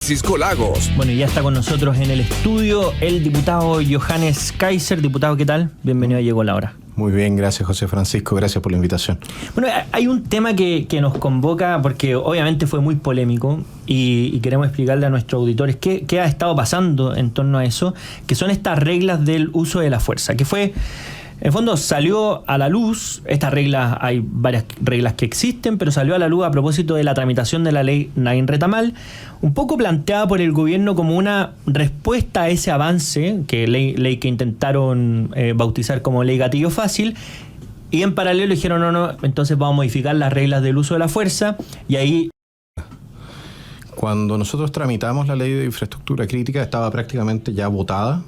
Francisco Lagos. Bueno, y ya está con nosotros en el estudio el diputado Johannes Kaiser. Diputado, ¿qué tal? Bienvenido a Llegó la Hora. Muy bien, gracias José Francisco, gracias por la invitación. Bueno, hay un tema que nos convoca porque obviamente fue muy polémico y queremos explicarle a nuestros auditores qué ha estado pasando en torno a eso, que son estas reglas del uso de la fuerza, que fue... En el fondo salió a la luz, estas reglas, hay varias reglas que existen, pero salió a la luz a propósito de la tramitación de la ley Nain Retamal, un poco planteada por el gobierno como una respuesta a ese avance, que ley que intentaron bautizar como ley gatillo fácil, y en paralelo dijeron no, entonces vamos a modificar las reglas del uso de la fuerza, y ahí... Cuando nosotros tramitamos la ley de infraestructura crítica estaba prácticamente ya votada,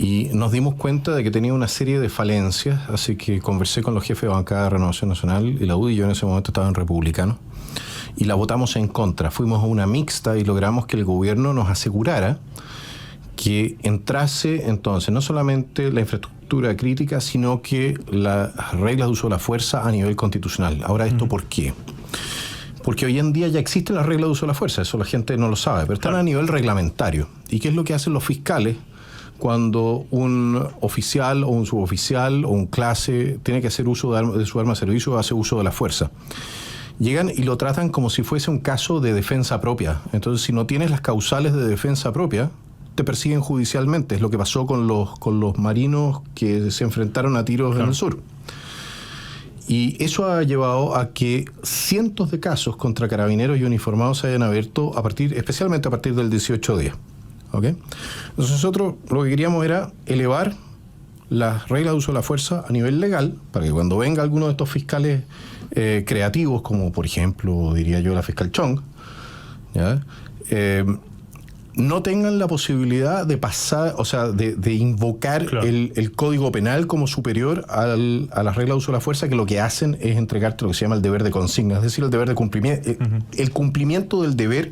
y nos dimos cuenta de que tenía una serie de falencias, así que conversé con los jefes de bancada de Renovación Nacional y la UDI, yo en ese momento estaba en Republicano, y la votamos en contra. Fuimos a una mixta y logramos que el gobierno nos asegurara que entrase entonces no solamente la infraestructura crítica, sino que las reglas de uso de la fuerza a nivel constitucional. Ahora, ¿esto por qué? Porque hoy en día ya existen las reglas de uso de la fuerza, eso la gente no lo sabe, pero están a nivel reglamentario. ¿Y qué es lo que hacen los fiscales cuando un oficial o un suboficial o un clase tiene que hacer uso de su arma de servicio o hace uso de la fuerza? Llegan y lo tratan como si fuese un caso de defensa propia. Entonces, si no tienes las causales de defensa propia, te persiguen judicialmente. Es lo que pasó con los marinos que se enfrentaron a tiros en el sur. Y eso ha llevado a que cientos de casos contra carabineros y uniformados se hayan abierto especialmente a partir del 18-10. ¿Okay? Entonces nosotros lo que queríamos era elevar las reglas de uso de la fuerza a nivel legal para que cuando venga alguno de estos fiscales creativos, como por ejemplo, diría yo, la fiscal Chong, ¿ya? No tengan la posibilidad de pasar, o sea, de invocar el Código Penal como superior a las reglas de uso de la fuerza, que lo que hacen es entregarte lo que se llama el deber de consigna, es decir, el deber de cumplimiento. El cumplimiento del deber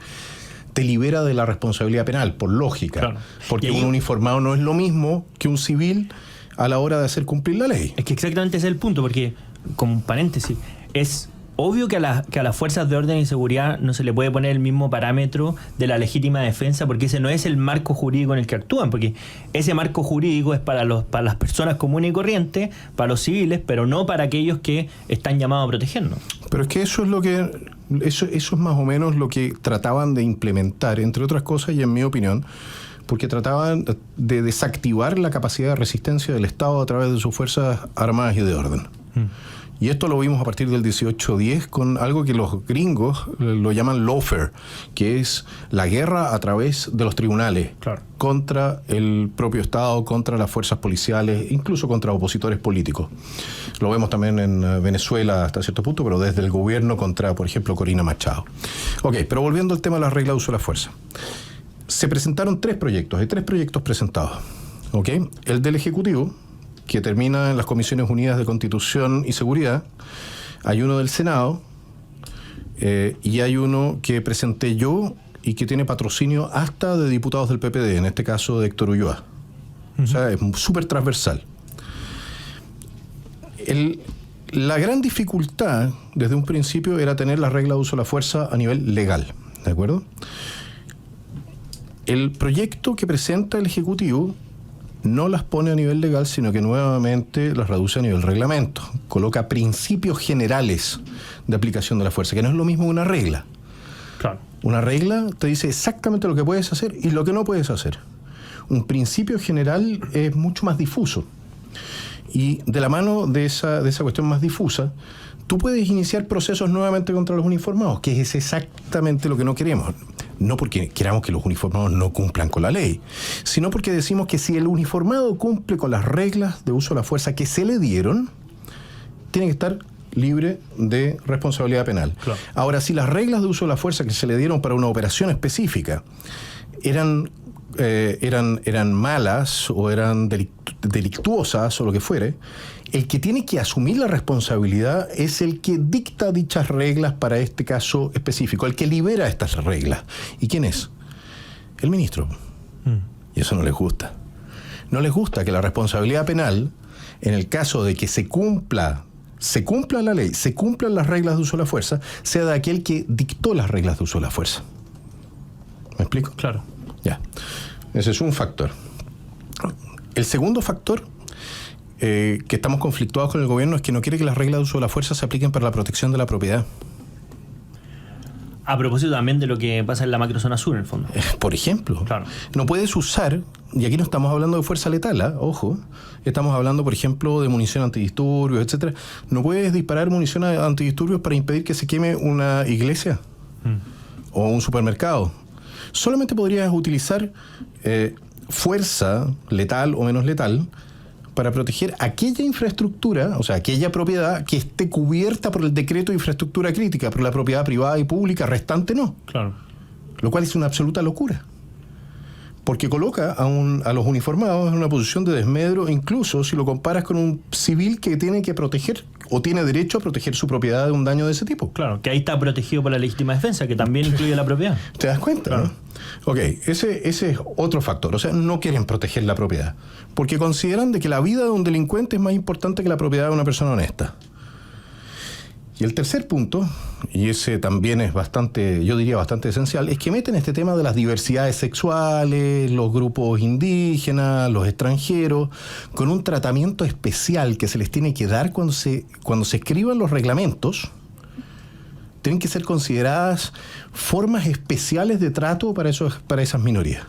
te libera de la responsabilidad penal, por lógica. Claro. Porque un uniformado no es lo mismo que un civil a la hora de hacer cumplir la ley. Es que exactamente ese es el punto, porque, como paréntesis, es obvio que a las fuerzas de orden y seguridad no se le puede poner el mismo parámetro de la legítima defensa, porque ese no es el marco jurídico en el que actúan, porque ese marco jurídico es para las personas comunes y corrientes, para los civiles, pero no para aquellos que están llamados a protegernos. Pero es que eso es más o menos lo que trataban de implementar, entre otras cosas, y en mi opinión, porque trataban de desactivar la capacidad de resistencia del Estado a través de sus fuerzas armadas y de orden. Y esto lo vimos a partir del 18-10 con algo que los gringos lo llaman lawfare, que es la guerra a través de los tribunales contra el propio Estado, contra las fuerzas policiales, incluso contra opositores políticos. Lo vemos también en Venezuela hasta cierto punto, pero desde el gobierno contra, por ejemplo, Corina Machado. Ok, pero volviendo al tema de las reglas de uso de la fuerza. Se presentaron hay 3 proyectos presentados. Ok, el del Ejecutivo, que termina en las Comisiones Unidas de Constitución y Seguridad, hay uno del Senado, y hay uno que presenté yo y que tiene patrocinio hasta de diputados del PPD, en este caso de Héctor Ulloa. O sea, es súper transversal. La gran dificultad desde un principio era tener las reglas de uso de la fuerza a nivel legal, ¿de acuerdo? El proyecto que presenta el Ejecutivo no las pone a nivel legal, sino que nuevamente las reduce a nivel reglamento. Coloca principios generales de aplicación de la fuerza, que no es lo mismo que una regla. Claro. Una regla te dice exactamente lo que puedes hacer y lo que no puedes hacer. Un principio general es mucho más difuso. Y de la mano de esa cuestión más difusa, tú puedes iniciar procesos nuevamente contra los uniformados, que es exactamente lo que no queremos. No porque queramos que los uniformados no cumplan con la ley, sino porque decimos que si el uniformado cumple con las reglas de uso de la fuerza que se le dieron, tiene que estar libre de responsabilidad penal. Claro. Ahora, si las reglas de uso de la fuerza que se le dieron para una operación específica eran malas o eran delictuosas o lo que fuere, el que tiene que asumir la responsabilidad es el que dicta dichas reglas para este caso específico, el que libera estas reglas. ¿Y quién es? El ministro. Y eso no les gusta. No les gusta que la responsabilidad penal, en el caso de que se cumpla la ley, se cumplan las reglas de uso de la fuerza, sea de aquel que dictó las reglas de uso de la fuerza. explico? Claro. Ya. Ese es un factor. El segundo factor que estamos conflictuados con el gobierno es que no quiere que las reglas de uso de la fuerza se apliquen para la protección de la propiedad. A propósito también de lo que pasa en la macrozona sur, en el fondo. Por ejemplo, Claro. no puedes usar, y aquí no estamos hablando de fuerza letal, ojo, estamos hablando, por ejemplo, de munición antidisturbios, etcétera. No puedes disparar munición antidisturbios para impedir que se queme una iglesia o un supermercado. Solamente podrías utilizar fuerza letal o menos letal para proteger aquella infraestructura, o sea, aquella propiedad que esté cubierta por el decreto de infraestructura crítica, pero la propiedad privada y pública restante no. Claro. Lo cual es una absoluta locura. Porque coloca a los uniformados en una posición de desmedro, incluso si lo comparas con un civil que tiene que proteger o tiene derecho a proteger su propiedad de un daño de ese tipo. Claro, que ahí está protegido por la legítima defensa, que también incluye la propiedad. ¿Te das cuenta? Claro. ¿No? Ok, ese es otro factor. O sea, no quieren proteger la propiedad. Porque consideran de que la vida de un delincuente es más importante que la propiedad de una persona honesta. Y el tercer punto, y ese también es bastante, yo diría bastante esencial, es que meten este tema de las diversidades sexuales, los grupos indígenas, los extranjeros, con un tratamiento especial que se les tiene que dar cuando se escriban los reglamentos. Tienen que ser consideradas formas especiales de trato para esas minorías.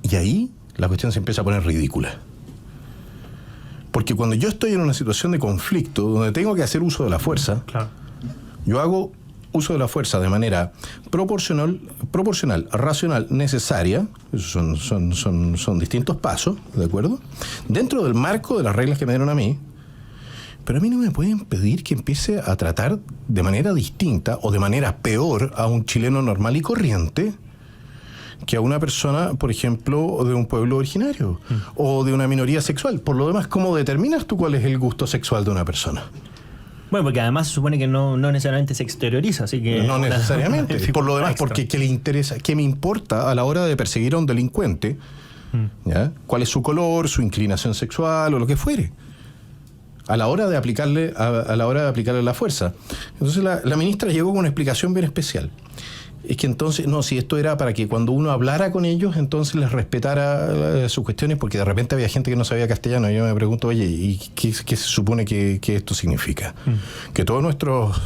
Y ahí la cuestión se empieza a poner ridícula. Porque cuando yo estoy en una situación de conflicto, donde tengo que hacer uso de la fuerza, Claro. yo hago uso de la fuerza de manera proporcional, racional, necesaria. Esos son distintos pasos, ¿de acuerdo? Dentro del marco de las reglas que me dieron a mí. Pero a mí no me pueden pedir que empiece a tratar de manera distinta o de manera peor a un chileno normal y corriente que a una persona, por ejemplo, de un pueblo originario o de una minoría sexual. Por lo demás, ¿cómo determinas tú cuál es el gusto sexual de una persona? Bueno, porque además se supone que no necesariamente se exterioriza, así que... No necesariamente. Por lo demás, extra. porque ¿qué le interesa? ¿Qué me importa a la hora de perseguir a un delincuente? ¿Ya? ¿Cuál es su color, su inclinación sexual o lo que fuere? A la hora de aplicarle la fuerza. Entonces la ministra llegó con una explicación bien especial. Es que entonces, no, si esto era para que cuando uno hablara con ellos, entonces les respetara sus cuestiones, porque de repente había gente que no sabía castellano. Y yo me pregunto, oye, ¿y qué se supone que esto significa? ¿Que todos nuestros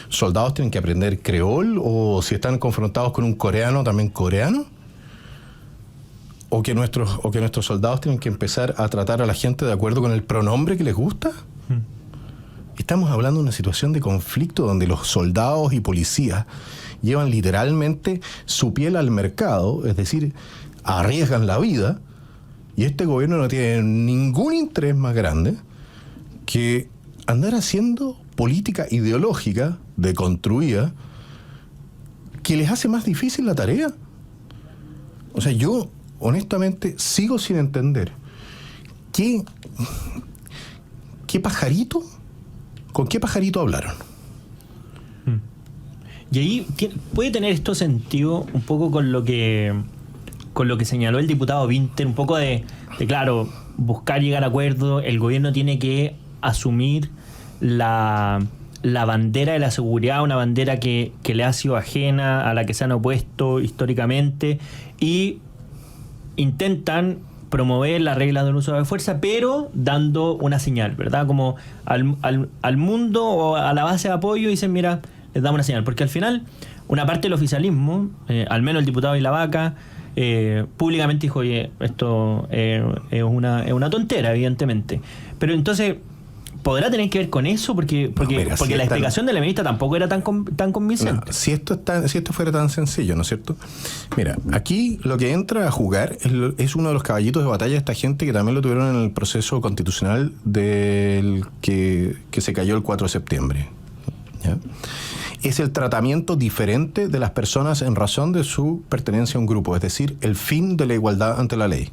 soldados tienen que aprender creol? ¿O si están confrontados con un coreano, también coreano? ¿O que nuestros soldados tienen que empezar a tratar a la gente de acuerdo con el pronombre que les gusta? Estamos hablando de una situación de conflicto donde los soldados y policías llevan literalmente su piel al mercado, es decir, arriesgan la vida, y este gobierno no tiene ningún interés más grande que andar haciendo política ideológica deconstruida que les hace más difícil la tarea. O sea, yo honestamente sigo sin entender ¿con qué pajarito hablaron? Y ahí puede tener esto sentido un poco con lo que señaló el diputado Winter, un poco de claro, buscar llegar a acuerdo. El gobierno tiene que asumir la bandera de la seguridad, una bandera que le ha sido ajena, a la que se han opuesto históricamente, y intentan promover las reglas del uso de la fuerza, pero dando una señal, ¿verdad? Como al mundo o a la base de apoyo dicen, mira, les damos una señal. Porque al final, una parte del oficialismo, al menos el diputado Ilavaca, públicamente dijo, oye, esto es una tontera, evidentemente. Pero entonces, ¿podrá tener que ver con eso? Porque la explicación de la ministra tampoco era tan convincente. No, si esto fuera tan sencillo, ¿no es cierto? Mira, aquí lo que entra a jugar es uno de los caballitos de batalla de esta gente que también lo tuvieron en el proceso constitucional del que se cayó el 4 de septiembre. ¿Ya? Es el tratamiento diferente de las personas en razón de su pertenencia a un grupo, es decir, el fin de la igualdad ante la ley.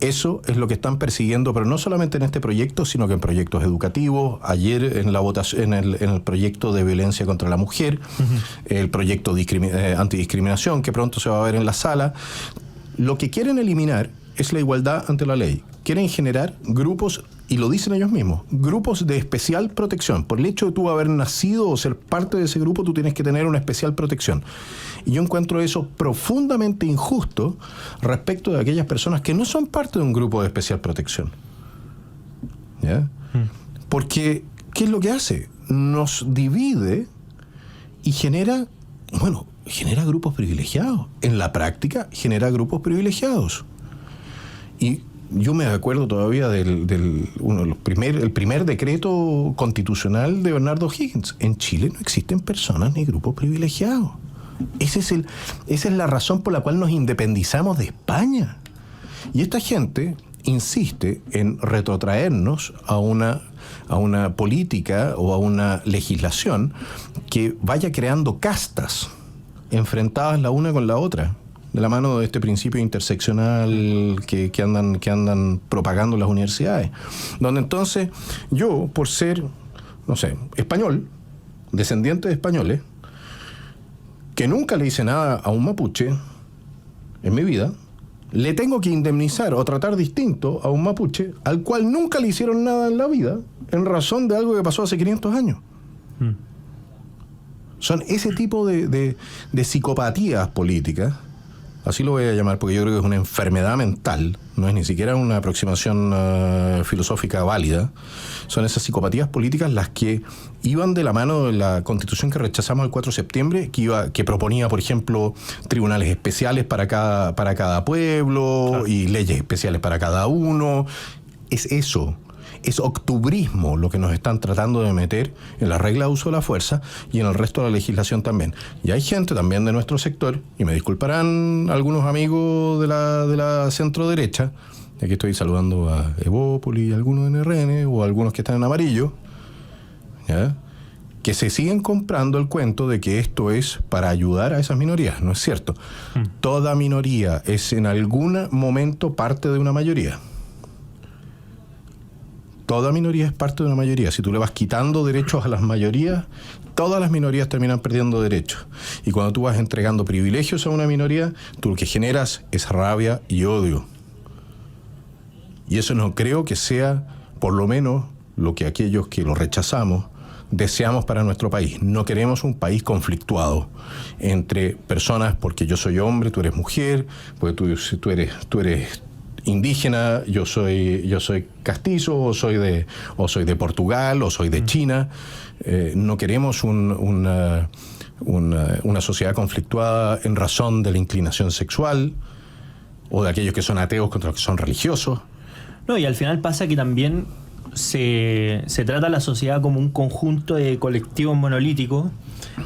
Eso es lo que están persiguiendo, pero no solamente en este proyecto, sino que en proyectos educativos. Ayer en la votación, en el proyecto de violencia contra la mujer, el proyecto antidiscriminación, que pronto se va a ver en la sala. Lo que quieren eliminar es la igualdad ante la ley. Quieren generar grupos y lo dicen ellos mismos, grupos de especial protección. Por el hecho de tú haber nacido o ser parte de ese grupo, tú tienes que tener una especial protección. Y yo encuentro eso profundamente injusto respecto de aquellas personas que no son parte de un grupo de especial protección. ¿Ya? Porque, ¿qué es lo que hace? Nos divide y genera grupos privilegiados. En la práctica, genera grupos privilegiados. Y yo me acuerdo todavía el primer decreto constitucional de Bernardo O'Higgins. En Chile no existen personas ni grupos privilegiados. Esa es la razón por la cual nos independizamos de España. Y esta gente insiste en retrotraernos a una política o a una legislación que vaya creando castas enfrentadas la una con la otra, de la mano de este principio interseccional que andan propagando las universidades. Donde entonces yo, por ser, español, descendiente de españoles, que nunca le hice nada a un mapuche en mi vida, le tengo que indemnizar o tratar distinto a un mapuche al cual nunca le hicieron nada en la vida en razón de algo que pasó hace 500 años. Son ese tipo de psicopatías políticas, así lo voy a llamar porque yo creo que es una enfermedad mental, no es ni siquiera una aproximación filosófica válida. Son esas psicopatías políticas las que iban de la mano de la Constitución que rechazamos el 4 de septiembre, que proponía, por ejemplo, tribunales especiales para cada pueblo, claro, y leyes especiales para cada uno. Es eso. Es octubrismo lo que nos están tratando de meter en la regla de uso de la fuerza y en el resto de la legislación también. Y hay gente también de nuestro sector, y me disculparán algunos amigos de la centro derecha, aquí estoy saludando a Evópoli, algunos en RN o algunos que están en amarillo, ¿ya?, que se siguen comprando el cuento de que esto es para ayudar a esas minorías. No es cierto. Toda minoría es en algún momento parte de una mayoría. Toda minoría es parte de una mayoría. Si tú le vas quitando derechos a las mayorías, todas las minorías terminan perdiendo derechos. Y cuando tú vas entregando privilegios a una minoría, tú lo que generas es rabia y odio. Y eso no creo que sea, por lo menos, lo que aquellos que lo rechazamos deseamos para nuestro país. No queremos un país conflictuado entre personas porque yo soy hombre, tú eres mujer, porque tú eres indígena, yo soy castizo, o soy de Portugal, o soy de China. No queremos una sociedad conflictuada en razón de la inclinación sexual, o de aquellos que son ateos contra los que son religiosos. No, y al final pasa que también se trata a la sociedad como un conjunto de colectivos monolíticos,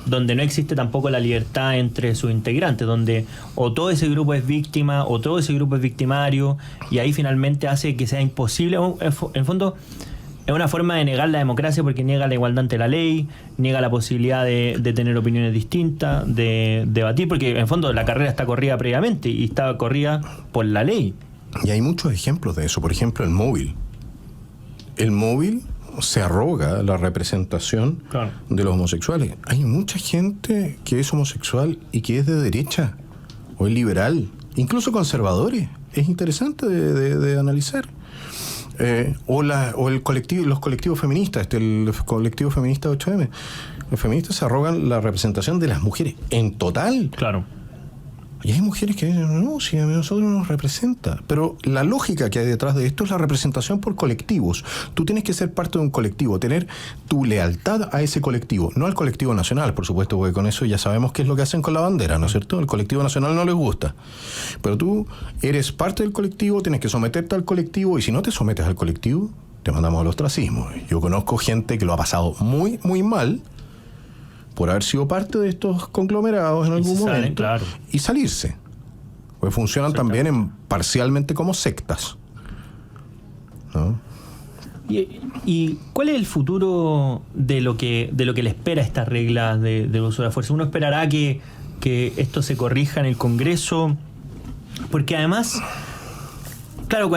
donde no existe tampoco la libertad entre sus integrantes, donde o todo ese grupo es víctima o todo ese grupo es victimario, y ahí finalmente hace que sea imposible. En fondo es una forma de negar la democracia, porque niega la igualdad ante la ley, niega la posibilidad de tener opiniones distintas, de debatir, porque en fondo la carrera está corrida previamente y está corrida por la ley. Y hay muchos ejemplos de eso. Por ejemplo, el móvil. El móvil se arroga la representación, claro, de los homosexuales. Hay mucha gente que es homosexual y que es de derecha o es liberal, incluso conservadores. Es interesante de analizar. O los colectivos feministas, el colectivo feminista 8M. Los feministas se arrogan la representación de las mujeres en total. Claro. Y hay mujeres que dicen, no, si a nosotros nos representa. Pero la lógica que hay detrás de esto es la representación por colectivos. Tú tienes que ser parte de un colectivo, tener tu lealtad a ese colectivo, no al colectivo nacional, por supuesto, porque con eso ya sabemos qué es lo que hacen con la bandera, ¿no es cierto? El colectivo nacional no les gusta. Pero tú eres parte del colectivo, tienes que someterte al colectivo, y si no te sometes al colectivo, te mandamos al ostracismo. Yo conozco gente que lo ha pasado muy, muy mal por haber sido parte de estos conglomerados en algún momento, claro, y salirse. Pues funcionan también parcialmente como sectas, ¿no? ¿Y cuál es el futuro de lo que le espera a estas reglas del uso de la fuerza? ¿Uno esperará que esto se corrija en el Congreso? Porque además, claro,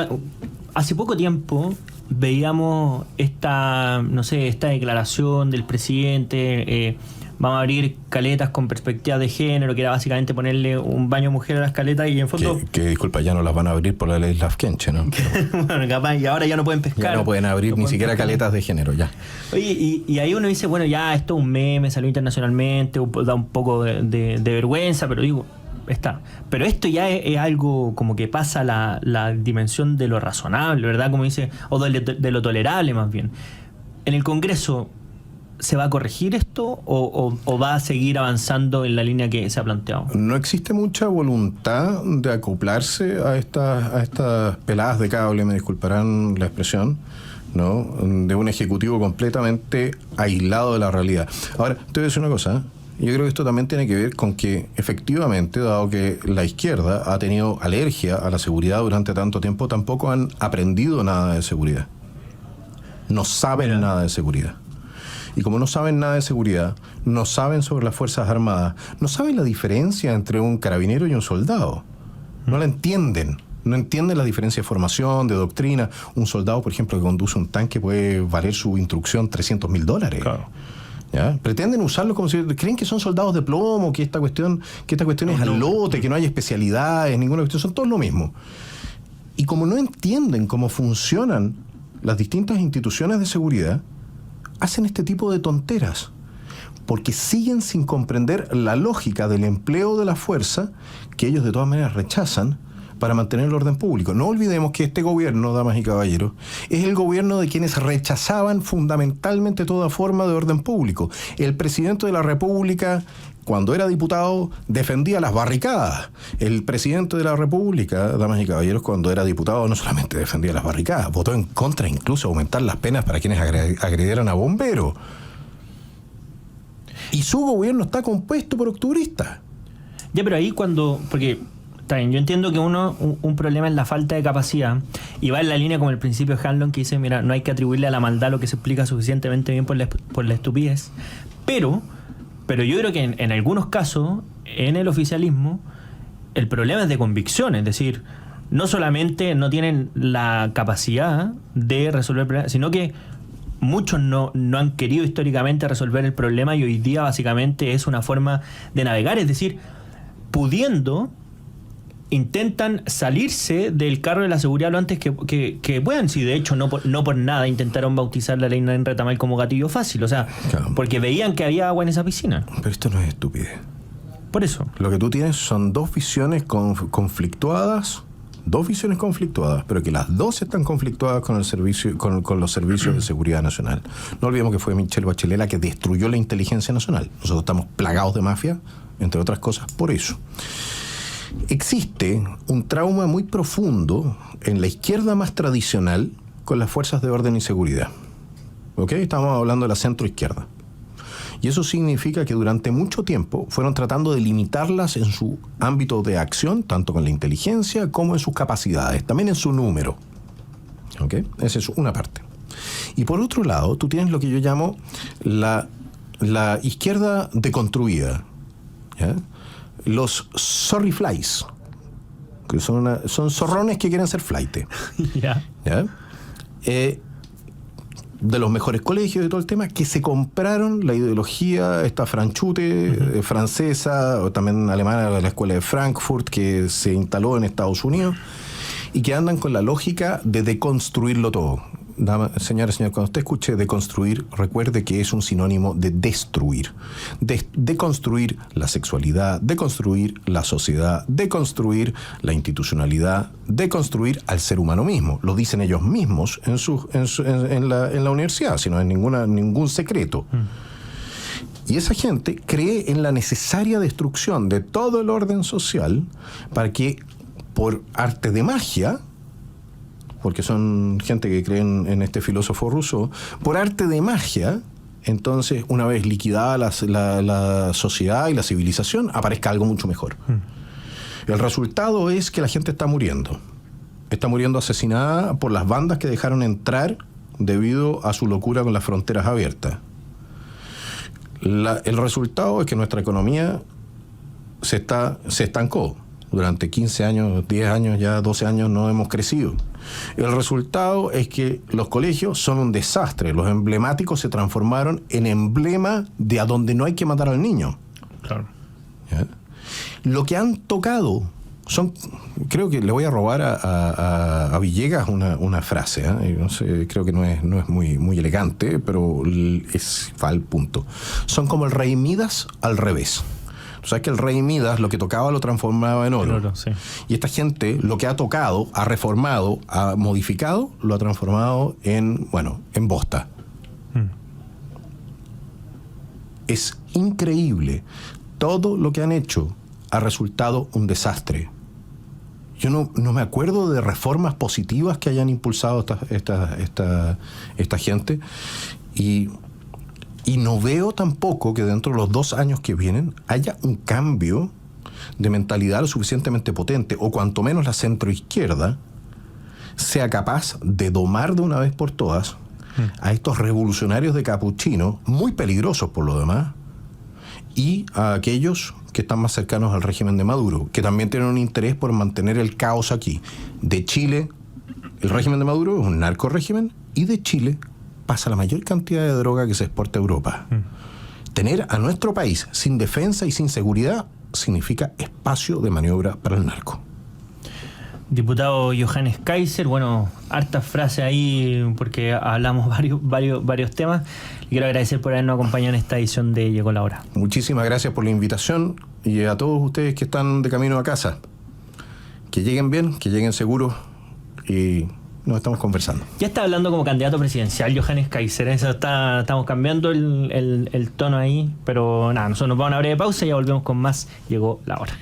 hace poco tiempo veíamos esta declaración del presidente vamos a abrir caletas con perspectiva de género, que era básicamente ponerle un baño mujer a las caletas y en fondo... Que disculpa, ya no las van a abrir por la ley Lafkenche, ¿no? Bueno, capaz, y ahora ya no pueden pescar. Ya no pueden abrir ni siquiera pescar. caletas de género, ya. Oye, y ahí uno dice, bueno, ya esto es un meme, salió internacionalmente, da un poco de vergüenza, pero digo, está. Pero esto ya es algo como que pasa la dimensión de lo razonable, ¿verdad? Como dice, o de lo tolerable más bien. En el Congreso, ¿se va a corregir esto o va a seguir avanzando en la línea que se ha planteado? No existe mucha voluntad de acoplarse a estas peladas de cable, me disculparán la expresión, ¿no? De un ejecutivo completamente aislado de la realidad. Ahora, te voy a decir una cosa, ¿eh? Yo creo que esto también tiene que ver con que efectivamente, dado que la izquierda ha tenido alergia a la seguridad durante tanto tiempo, tampoco han aprendido nada de seguridad. No saben nada de seguridad. Y como no saben nada de seguridad, no saben sobre las Fuerzas Armadas, no saben la diferencia entre un carabinero y un soldado. No la entienden. No entienden la diferencia de formación, de doctrina. Un soldado, por ejemplo, que conduce un tanque puede valer su instrucción $300,000. Claro. ¿Ya? Pretenden usarlo como si creen que son soldados de plomo, que esta cuestión es al lote, que no hay especialidades, ninguna cuestión, son todos lo mismo. Y como no entienden cómo funcionan las distintas instituciones de seguridad, hacen este tipo de tonteras, porque siguen sin comprender la lógica del empleo de la fuerza que ellos de todas maneras rechazan para mantener el orden público. No olvidemos que este gobierno, damas y caballeros, es el gobierno de quienes rechazaban fundamentalmente toda forma de orden público. El presidente de la República, cuando era diputado, defendía las barricadas. El presidente de la República, damas y caballeros, cuando era diputado, no solamente defendía las barricadas, votó en contra incluso de aumentar las penas para quienes agredieran a bomberos. Y su gobierno está compuesto por octubristas. Ya, pero ahí porque está bien, yo entiendo que un problema es la falta de capacidad y va en la línea como el principio de Hanlon que dice, mira, no hay que atribuirle a la maldad lo que se explica suficientemente bien por la estupidez, pero yo creo que en algunos casos, en el oficialismo, el problema es de convicción, es decir, no solamente no tienen la capacidad de resolver el problema, sino que muchos no han querido históricamente resolver el problema y hoy día básicamente es una forma de navegar, es decir, pudiendo, intentan salirse del carro de la seguridad lo antes que puedan. Si de hecho no por nada intentaron bautizar la ley en Retamal como gatillo fácil, o sea, claro, porque veían que había agua en esa piscina. Pero esto no es estupidez. Por eso. Lo que tú tienes son dos visiones conflictuadas, pero que las dos están conflictuadas con el servicio, con los servicios de seguridad nacional. No olvidemos que fue Michelle Bachelet la que destruyó la inteligencia nacional. Nosotros estamos plagados de mafia, entre otras cosas, por eso. Existe un trauma muy profundo en la izquierda más tradicional con las fuerzas de orden y seguridad. ¿Ok? Estamos hablando de la centroizquierda. Y eso significa que durante mucho tiempo fueron tratando de limitarlas en su ámbito de acción, tanto con la inteligencia como en sus capacidades, también en su número. ¿Ok? Esa es una parte. Y por otro lado, tú tienes lo que yo llamo la izquierda deconstruida, ¿ya? Los sorry flies, que son zorrones que quieren ser flaite. Yeah. ¿Ya? De los mejores colegios y todo el tema, que se compraron la ideología, esta franchute francesa, o también alemana, de la escuela de Frankfurt, que se instaló en Estados Unidos, y que andan con la lógica de deconstruirlo todo. Señora, cuando usted escuche deconstruir, recuerde que es un sinónimo de destruir. Deconstruir la sexualidad, deconstruir la sociedad, deconstruir la institucionalidad, deconstruir al ser humano mismo. Lo dicen ellos mismos en la universidad, si no es ningún secreto. Y esa gente cree en la necesaria destrucción de todo el orden social para que, por arte de magia, porque son gente que creen en este filósofo ruso, por arte de magia, entonces, una vez liquidada la sociedad y la civilización, aparezca algo mucho mejor. El resultado es que la gente está muriendo. Está muriendo asesinada por las bandas que dejaron entrar debido a su locura con las fronteras abiertas. El resultado es que nuestra economía se estancó. durante 15 años, 10 años, ya 12 años no hemos crecido. El resultado es que los colegios son un desastre. Los emblemáticos se transformaron en emblema de a donde no hay que matar al niño. Claro. ¿Ya? Lo que han tocado son, creo que le voy a robar a Villegas una frase, ¿eh? No sé, creo que no es muy elegante, pero va al punto. Son como el rey Midas al revés. Tú sabes que el rey Midas lo que tocaba lo transformaba en oro. Sí. Y esta gente lo que ha tocado, ha reformado, ha modificado, lo ha transformado en bosta. Es increíble. Todo lo que han hecho ha resultado un desastre. Yo no me acuerdo de reformas positivas que hayan impulsado esta gente. Y no veo tampoco que dentro de los 2 años que vienen haya un cambio de mentalidad lo suficientemente potente, o cuanto menos la centroizquierda sea capaz de domar de una vez por todas a estos revolucionarios de capuchino, muy peligrosos por lo demás, y a aquellos que están más cercanos al régimen de Maduro, que también tienen un interés por mantener el caos aquí. De Chile, el régimen de Maduro es un narco-régimen, y de Chile pasa la mayor cantidad de droga que se exporta a Europa. Tener a nuestro país sin defensa y sin seguridad significa espacio de maniobra para el narco. Diputado Johannes Kaiser, bueno, hartas frases ahí porque hablamos varios temas. Le quiero agradecer por habernos acompañado en esta edición de Llegó la Hora. Muchísimas gracias por la invitación, y a todos ustedes que están de camino a casa, que lleguen bien, que lleguen seguros, y nos estamos conversando. Ya está hablando como candidato presidencial Johannes Kaiser, estamos cambiando el tono ahí, pero nada, nosotros nos vamos a una breve pausa y ya volvemos con más Llegó la Hora.